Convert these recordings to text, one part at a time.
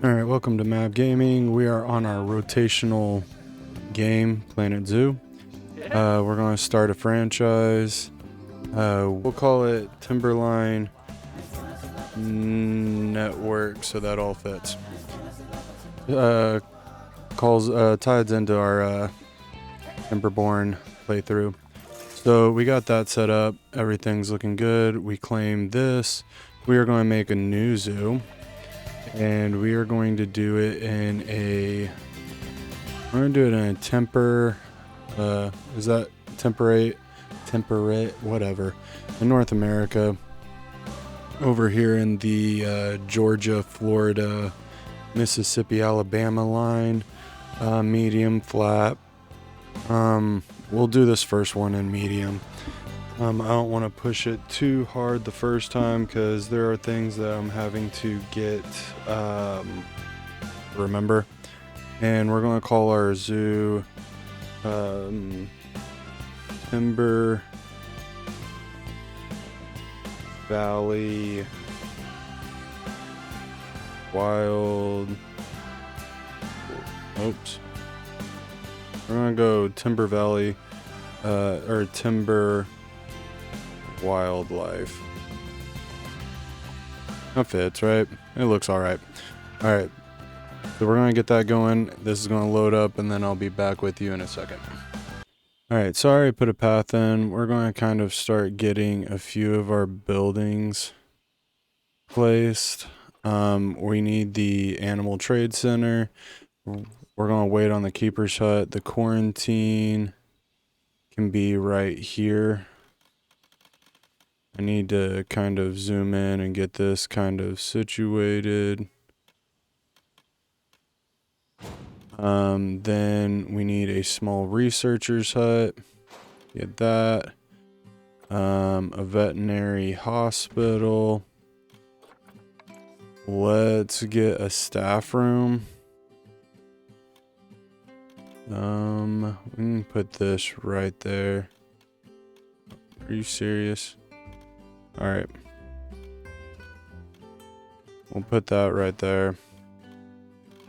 Alright, welcome to Map Gaming. We are on our rotational game, Planet Zoo. We're going to start a franchise. We'll call it Timberline Network, so that all fits. Ties into our Timberborn playthrough. So we got that set up. Everything's looking good. We claim this. We are going to make a new zoo. And we are going to do it in a is that temperate, whatever, in North America, over here in the Georgia, Florida, Mississippi, Alabama line, medium flat. We'll do this first one in medium. I don't want to push it too hard the first time because there are things that I'm having to get remember. And we're going to call our zoo Timber Valley Wild. Oops. We're going to go Timber Valley or Timber Wildlife. That fits, right? It looks alright. Alright. So we're going to get that going. This is going to load up and then I'll be back with you in a second. Alright, sorry I put a path in. We're going to kind of start getting a few of our buildings placed. We need the animal trade center. We're going to wait on the keeper's hut. The quarantine can be right here. I need to kind of zoom in and get this kind of situated. Then we need a small researcher's hut. Get that. A veterinary hospital. Let's get a staff room. We can put this right there. Are you serious? Alright. We'll put that right there.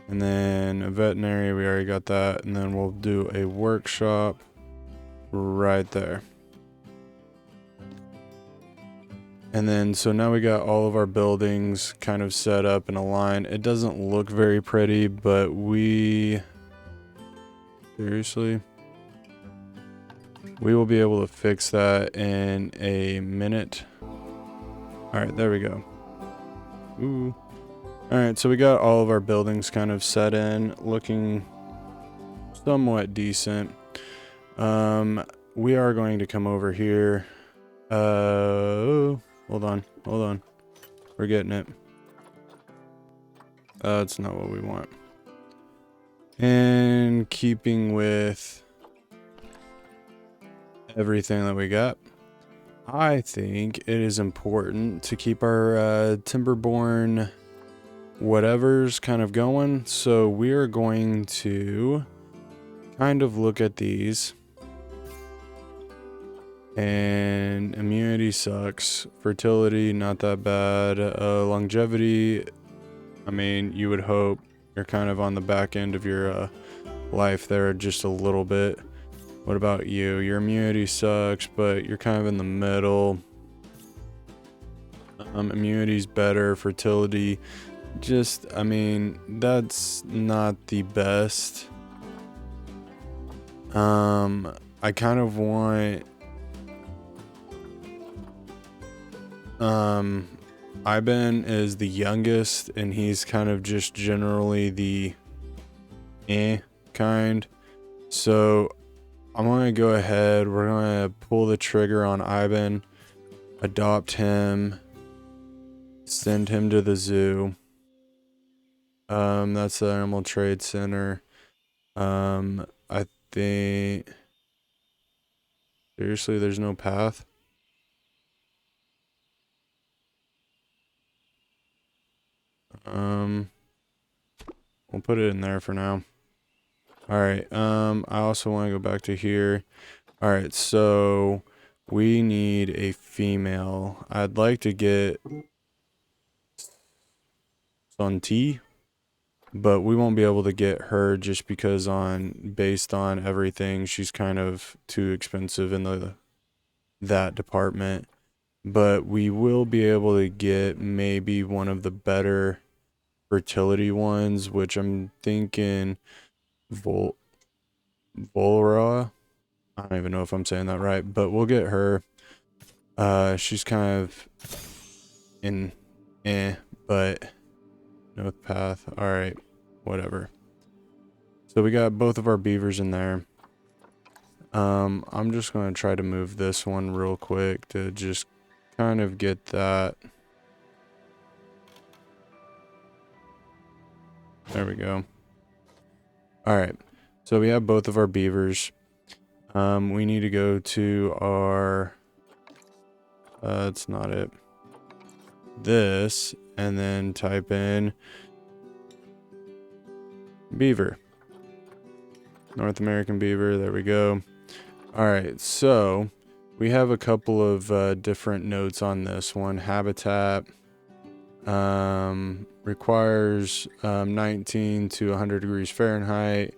And then a veterinary, we already got that. And then we'll do a workshop right there. And then, so now we got all of our buildings kind of set up in a line. It doesn't look very pretty, but seriously? We will be able to fix that in a minute. Alright, there we go. Ooh. Alright, so we got all of our buildings kind of set in, looking somewhat decent. We are going to come over here. Hold on. We're getting it. That's not what we want. And keeping with everything that we got, I think it is important to keep our Timberborn whatever's kind of going. So we are going to kind of look at these. And immunity sucks. Fertility, not that bad. Longevity, I mean, you would hope. You're kind of on the back end of your life there just a little bit. What about you? Your immunity sucks, but you're kind of in the middle. Immunity's better. Fertility, just, I mean, that's not the best. I kind of want Iben is the youngest, and he's kind of just generally the kind. So I'm going to go ahead. We're going to pull the trigger on Iben, adopt him, send him to the zoo. That's the Animal Trade Center. I think, seriously, there's no path. We'll put it in there for now. Alright, I also want to go back to here. Alright, so we need a female. I'd like to get Santi. but we won't be able to get her just because based on everything, she's kind of too expensive in that department. But we will be able to get maybe one of the better fertility ones, which I'm thinking Volra. I don't even know if I'm saying that right, but we'll get her. She's kind of in but no path. All right, whatever. So we got both of our beavers in there. I'm just going to try to move this one real quick to just kind of get that. There we go. All right. So we have both of our beavers. We need to go to our, that's not it. This, and then type in beaver. North American beaver. There we go. All right. So we have a couple of different notes on this one. Habitat requires 19 to 100 degrees Fahrenheit.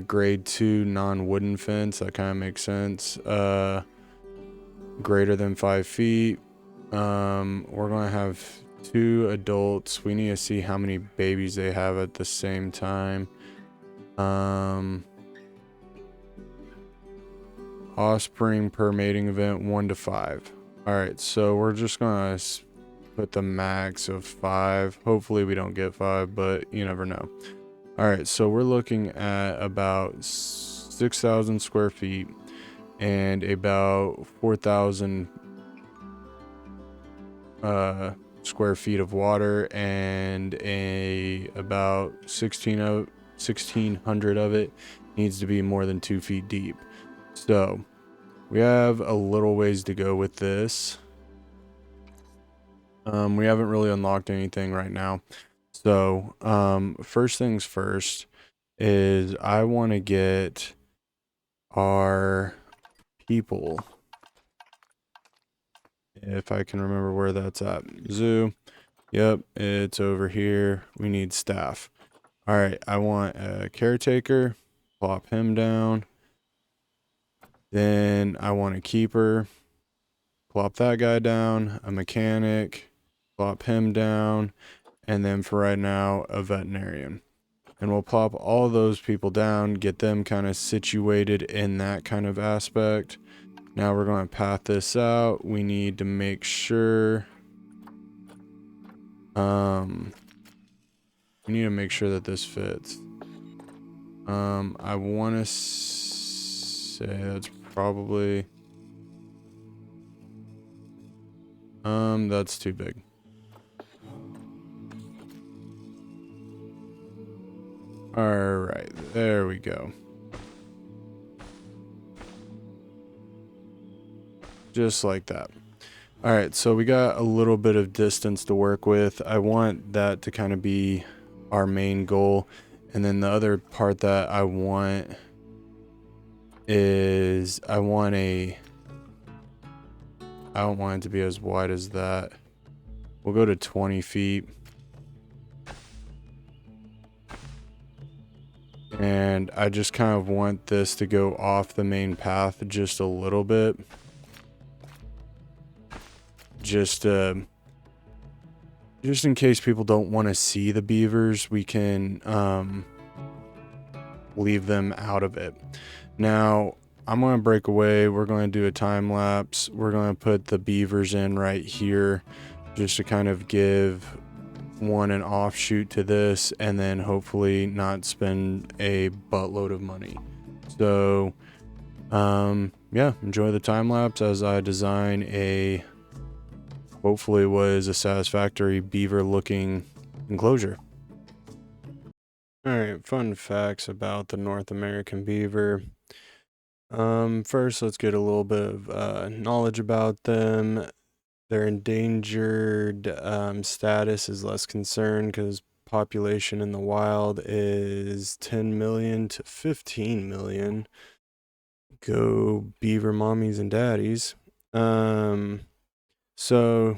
Grade 2 non-wooden fence. That kind of makes sense. Greater than 5 feet. We're going to have 2 adults. We need to see how many babies they have at the same time. Offspring per mating event 1 to 5. All right, so we're just going to put the max of 5. Hopefully we don't get 5, but you never know. All right, so we're looking at about 6,000 square feet and about 4,000 square feet of water, and about 1,600 of it needs to be more than 2 feet deep. So we have a little ways to go with this. We haven't really unlocked anything right now. So first things first is I want to get our people, if I can remember where that's at. Zoo. Yep, it's over here. We need staff. All right, I want a caretaker. Plop him down. Then I want a keeper. Plop that guy down. A mechanic. Plop him down. And then for right now, a veterinarian. And we'll plop all those people down, get them kind of situated in that kind of aspect. Now we're going to path this out. We need to make sure we need to make sure that this fits. I want to say that's probably that's too big. All right, there we go. Just like that. All right, so we got a little bit of distance to work with. I want that to kind of be our main goal. And then the other part that I want is I don't want it to be as wide as that. We'll go to 20 feet. And I just kind of want this to go off the main path just a little bit. Just in case people don't want to see the beavers, we can leave them out of it. Now, I'm going to break away. We're going to do a time lapse. We're going to put the beavers in right here just to kind of give one an offshoot to this, and then hopefully not spend a buttload of money. So, yeah, enjoy the time lapse as I design a hopefully was a satisfactory beaver looking enclosure. All right, fun facts about the North American beaver. First, let's get a little bit of knowledge about them. Their endangered status is less concerned because population in the wild is 10 million to 15 million. Go beaver mommies and daddies. So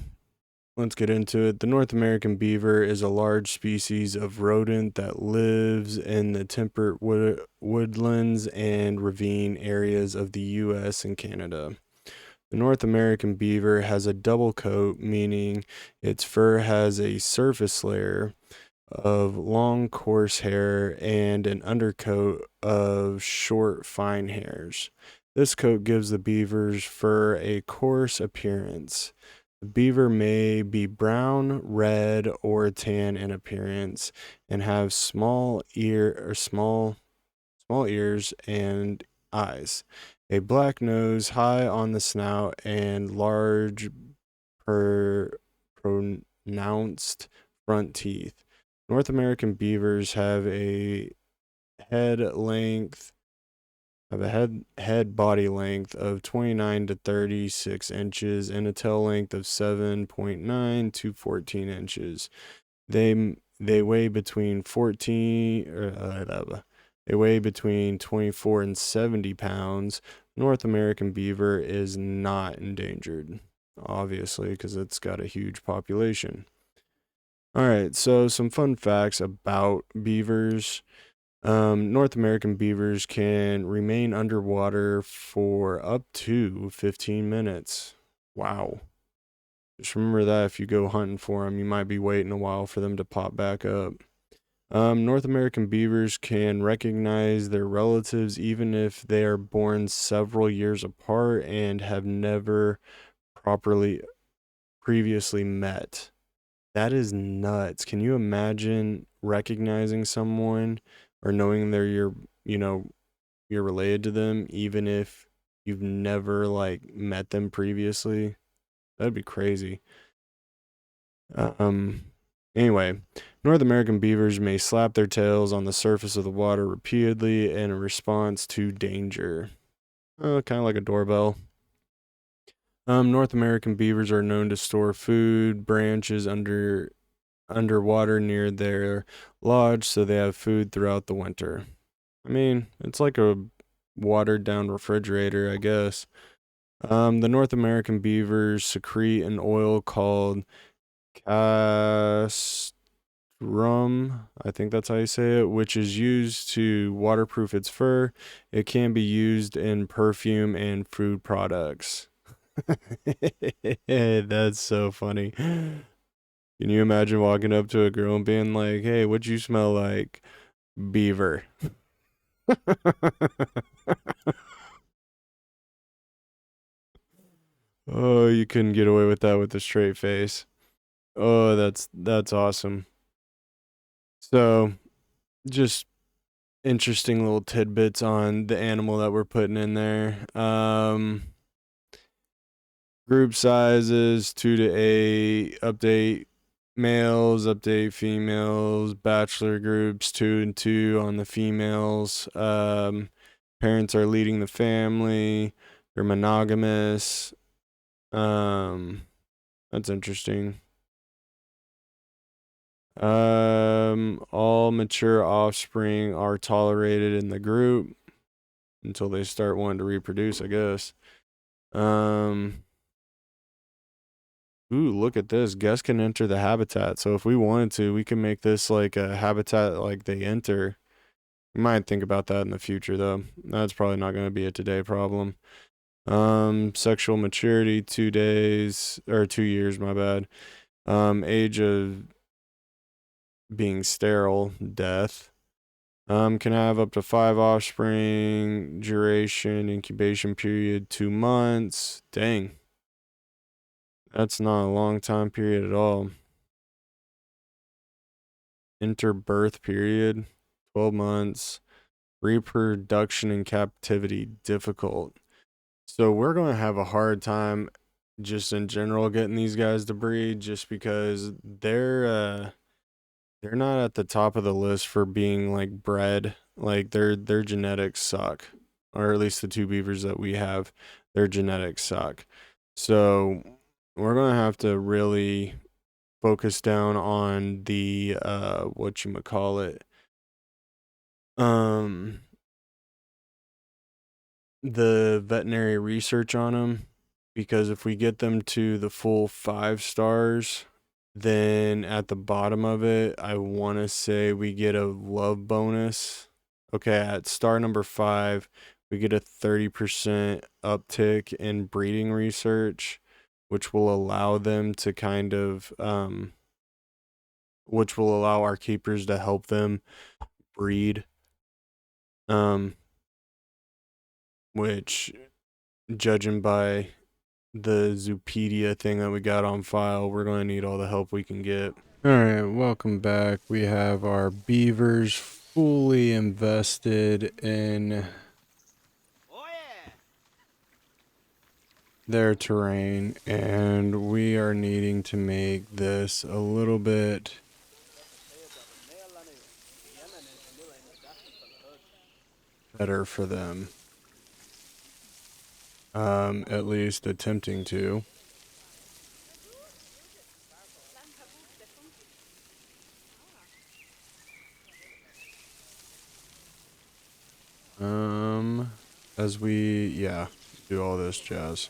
let's get into it. The North American beaver is a large species of rodent that lives in the temperate woodlands and ravine areas of the U.S. and Canada. The North American beaver has a double coat, meaning its fur has a surface layer of long, coarse hair and an undercoat of short, fine hairs. This coat gives the beaver's fur a coarse appearance. The beaver may be brown, red, or tan in appearance and have small ears and eyes, a black nose high on the snout, and large pronounced front teeth. North American beavers head length have a head body length of 29 to 36 inches and a tail length of 7.9 to 14 inches. They weigh between 24 and 70 pounds. North American beaver is not endangered, obviously, because it's got a huge population. All right, so some fun facts about beavers. North American beavers can remain underwater for up to 15 minutes. Wow. Just remember that if you go hunting for them, you might be waiting a while for them to pop back up. North American beavers can recognize their relatives even if they are born several years apart and have never properly previously met. That is nuts. Can you imagine recognizing someone or knowing you're related to them even if you've never like met them previously? That'd be crazy. Um anyway, North American beavers may slap their tails on the surface of the water repeatedly in response to danger. Kind of like a doorbell. North American beavers are known to store food branches underwater near their lodge so they have food throughout the winter. I mean, it's like a watered down refrigerator, I guess. The North American beavers secrete an oil called castrum, I think that's how you say it, which is used to waterproof its fur. It can be used in perfume and food products. That's so funny. Can you imagine walking up to a girl and being like, "Hey, what you smell like?" Beaver. Oh, you couldn't get away with that with a straight face. Oh, that's awesome. So, just interesting little tidbits on the animal that we're putting in there. Group sizes 2 to 8, update males, update females, bachelor groups 2 and 2 on the females. Parents are leading the family, they're monogamous. Um, that's interesting. All mature offspring are tolerated in the group until they start wanting to reproduce, I guess. Ooh, look at this. Guests can enter the habitat. So if we wanted to, we can make this like a habitat like they enter. We might think about that in the future though. That's probably not going to be a today problem. Sexual maturity 2 days or 2 years, my bad. Age of being sterile, death. Can have up to 5 offspring. Duration, incubation period 2 months. Dang, that's not a long time period at all. Interbirth period 12 months. Reproduction in captivity difficult. So we're going to have a hard time just in general getting these guys to breed just because they're not at the top of the list for being like bred. Like their genetics suck. Or at least the 2 beavers that we have, their genetics suck. So we're going to have to really focus down on the whatchamacallit, the veterinary research on them because if we get them to the full 5 stars, then at the bottom of it, I want to say we get a love bonus. Okay, at star number 5, we get a 30% uptick in breeding research, which will allow them to kind of, which will allow our keepers to help them breed. Which, judging by the Zoopedia thing that we got on file, we're going to need all the help we can get. Alright, welcome back. We have our beavers fully invested in their terrain, and we are needing to make this a little bit better for them. At least attempting to. As we, yeah, do all this jazz.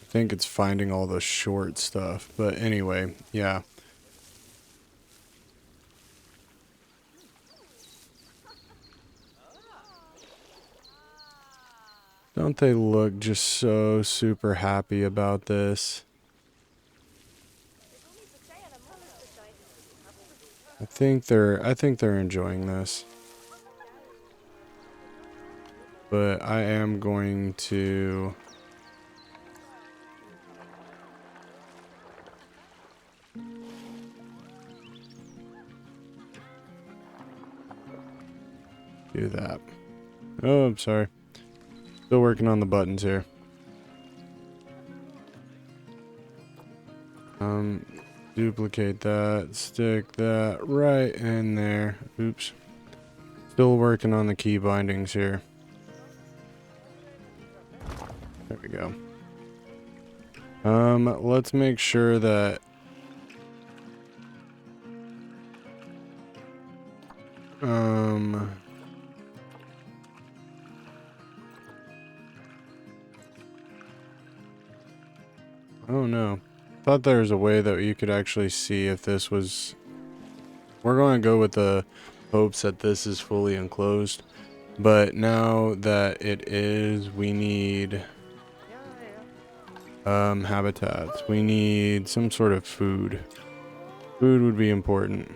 I think it's finding all the short stuff, but anyway, yeah. Don't they look just so super happy about this? I think they're enjoying this. But I am going to do that. Oh, I'm sorry. Still working on the buttons here. Duplicate that, stick that right in there. Oops. Still working on the key bindings here. There we go. Let's make sure that I don't know. Thought there was a way that you could actually see if this was... We're going to go with the hopes that this is fully enclosed. But now that it is, we need habitats. We need some sort of food. Food would be important.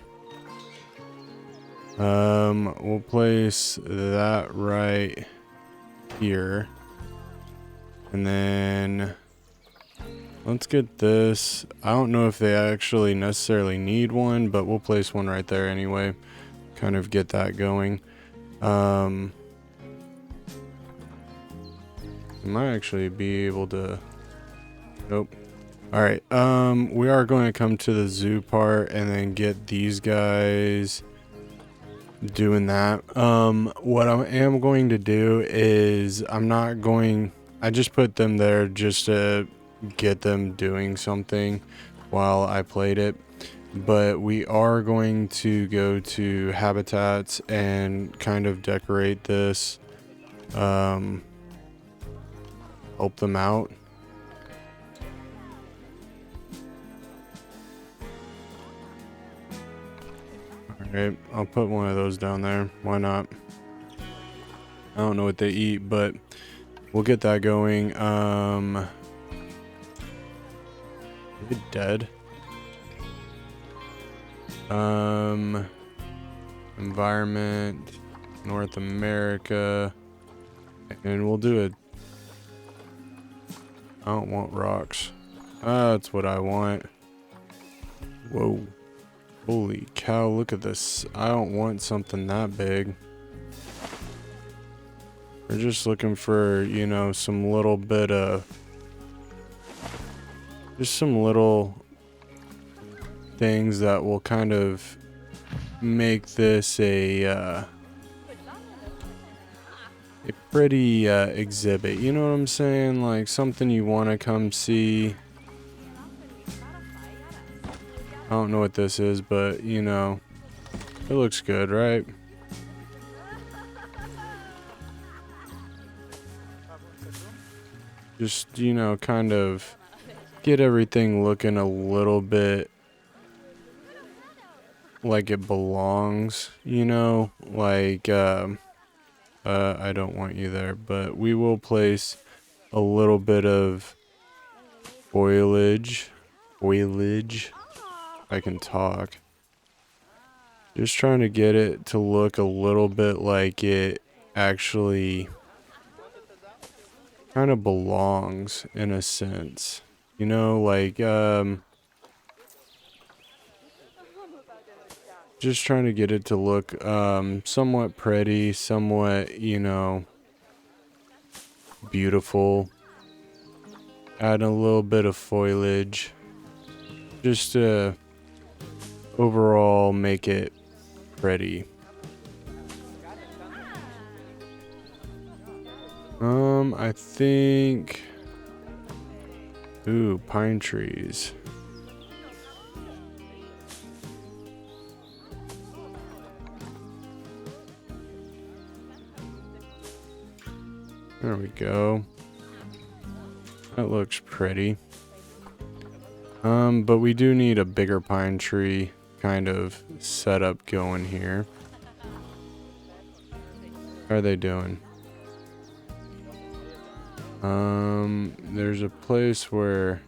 We'll place that right here. And then let's get this. I don't know if they actually necessarily need one, but we'll place one right there anyway. Kind of get that going. I might actually be able to... Nope. Alright, we are going to come to the zoo part and then get these guys doing that. What I am going to do is I just put them there just to get them doing something while I played it. But we are going to go to habitats and kind of decorate this. Help them out. Alright, I'll put one of those down there. Why not? I don't know what they eat, but we'll get that going. Is it dead? Environment, North America, and we'll do it. I don't want rocks. That's what I want. Whoa. Holy cow, look at this. I don't want something that big. We're just looking for, you know, some little bit of... Just some little things that will kind of make this a pretty exhibit. You know what I'm saying? Like something you want to come see. I don't know what this is, but you know, it looks good, right? Just, you know, kind of get everything looking a little bit like it belongs, you know, like, I don't want you there, but we will place a little bit of foliage, I can talk. Just trying to get it to look a little bit like it actually kind of belongs in a sense. You know, like, just trying to get it to look, somewhat pretty, somewhat, you know, beautiful. Add a little bit of foliage. Just to overall make it pretty. I think... Ooh, pine trees. There we go. That looks pretty. But we do need a bigger pine tree kind of setup going here. How are they doing? There's a place where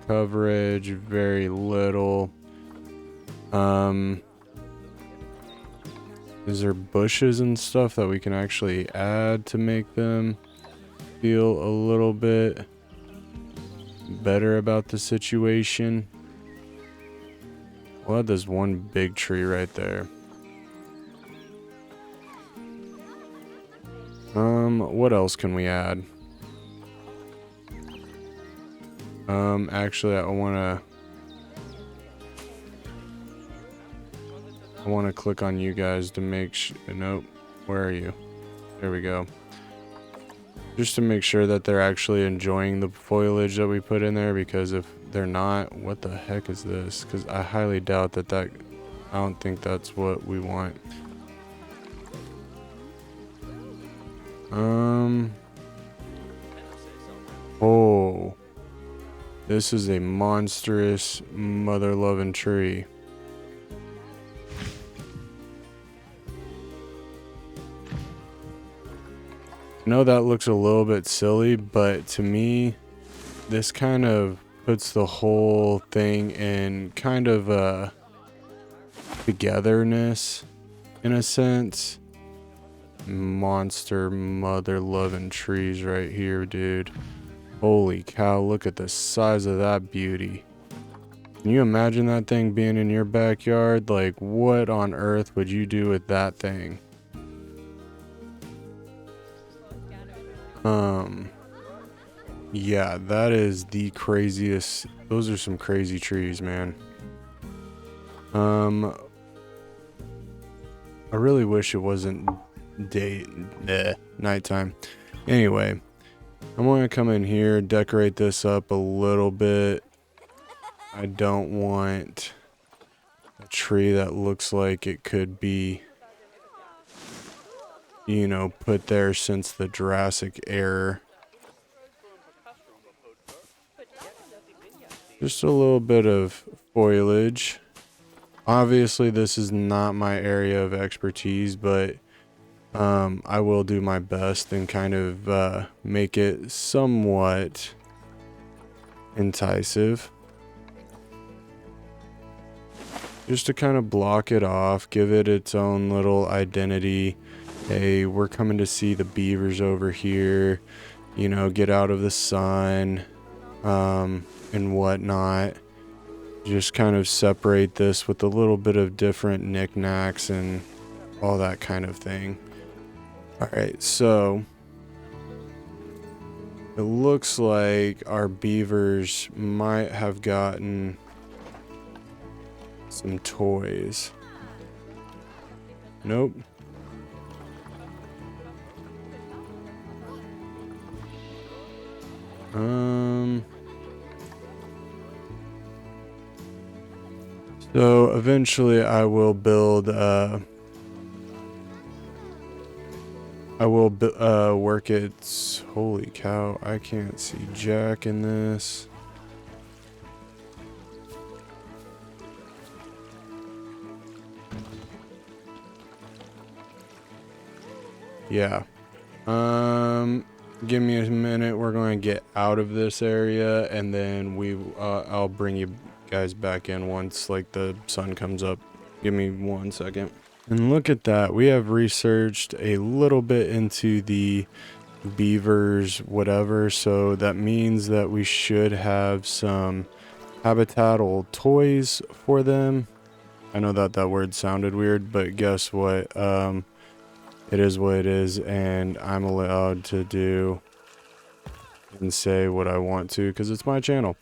coverage, very little. Is there bushes and stuff that we can actually add to make them feel a little bit better about the situation? We'll add this one big tree right there. What else can we add? Actually, I wanna click on you guys to make nope, where are you? There we go. Just to make sure that they're actually enjoying the foliage that we put in there, because if they're not, what the heck is this? Because I highly doubt that I don't think that's what we want. Oh, this is a monstrous mother-loving tree. I know that looks a little bit silly, but to me, this kind of puts the whole thing in kind of a togetherness, in a sense. Monster mother-loving trees right here, dude. Holy cow, look at the size of that beauty. Can you imagine that thing being in your backyard? Like, what on earth would you do with that thing? Yeah, that is the craziest. Those are some crazy trees, man. I really wish it wasn't nighttime. Anyway, I'm going to come in here, decorate this up a little bit. I don't want a tree that looks like it could be, you know, put there since the Jurassic era. Just a little bit of foliage. Obviously, this is not my area of expertise, but I will do my best and kind of make it somewhat enticing. Just to kind of block it off, give it its own little identity. Hey, we're coming to see the beavers over here, you know, get out of the sun, and whatnot. Just kind of separate this with a little bit of different knickknacks and all that kind of thing. Alright, so it looks like our beavers might have gotten some toys. Nope. So eventually I will build I will work it. Holy cow, I can't see jack in this. Yeah. Give me a minute. We're going to get out of this area, and then I'll bring you guys back in once like the sun comes up. Give me 1 second. And look at that. We have researched a little bit into the beavers, whatever. So that means that we should have some habitatal toys for them. I know that that word sounded weird, but guess what? It is what it is, and I'm allowed to do and say what I want to because it's my channel.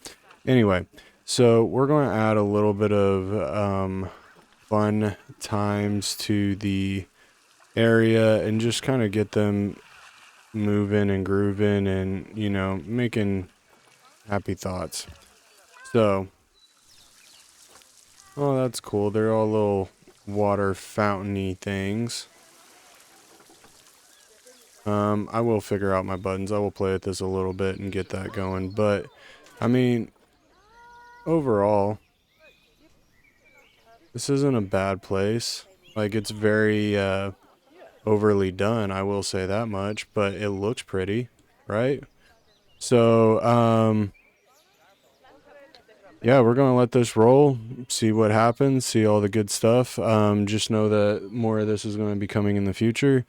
Anyway, so we're going to add a little bit of fun times to the area and just kind of get them moving and grooving and, you know, making happy thoughts. So, oh, that's cool. They're all little water fountainy things. I will figure out my buttons. I will play with this a little bit and get that going. But, I mean, overall, this isn't a bad place. Like, it's very overly done, I will say that much. But it looks pretty, right? So, yeah, we're going to let this roll, see what happens, see all the good stuff. Just know that more of this is going to be coming in the future.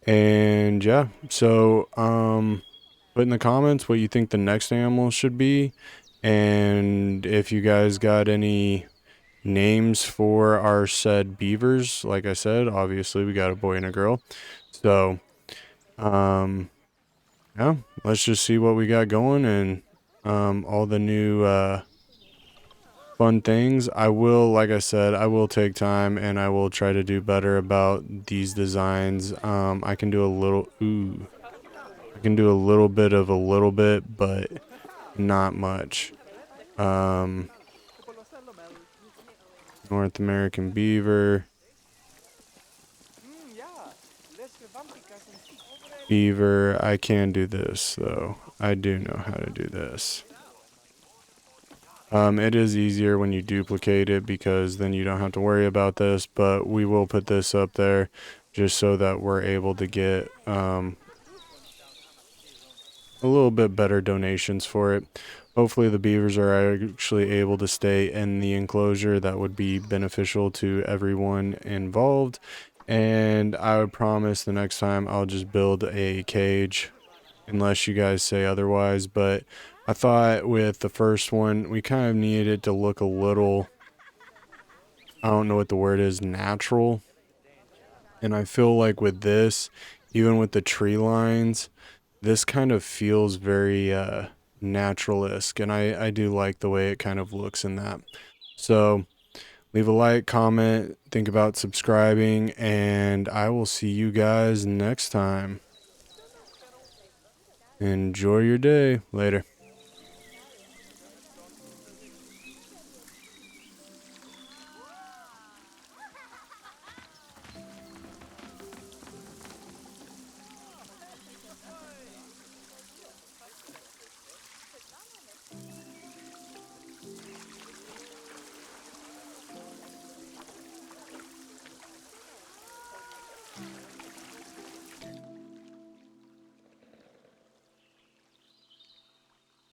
And yeah, so put in the comments what you think the next animal should be, and if you guys got any names for our said beavers. Like I said, obviously we got a boy and a girl, so yeah, let's just see what we got going and all the new fun things. I will, like I said, I will take time and I will try to do better about these designs. I can do a little, I can do a little bit of a little bit, but not much. North American beaver. Beaver, I can do this though. I do know how to do this. It is easier when you duplicate it because then you don't have to worry about this, but we will put this up there just so that we're able to get a little bit better donations for it. Hopefully the beavers are actually able to stay in the enclosure. That would be beneficial to everyone involved. And I would promise the next time I'll just build a cage unless you guys say otherwise. But I thought with the first one, we kind of needed it to look a little, I don't know what the word is, natural. And I feel like with this, even with the tree lines, this kind of feels very naturalistic. And I do like the way it kind of looks in that. So leave a like, comment, think about subscribing, and I will see you guys next time. Enjoy your day. Later.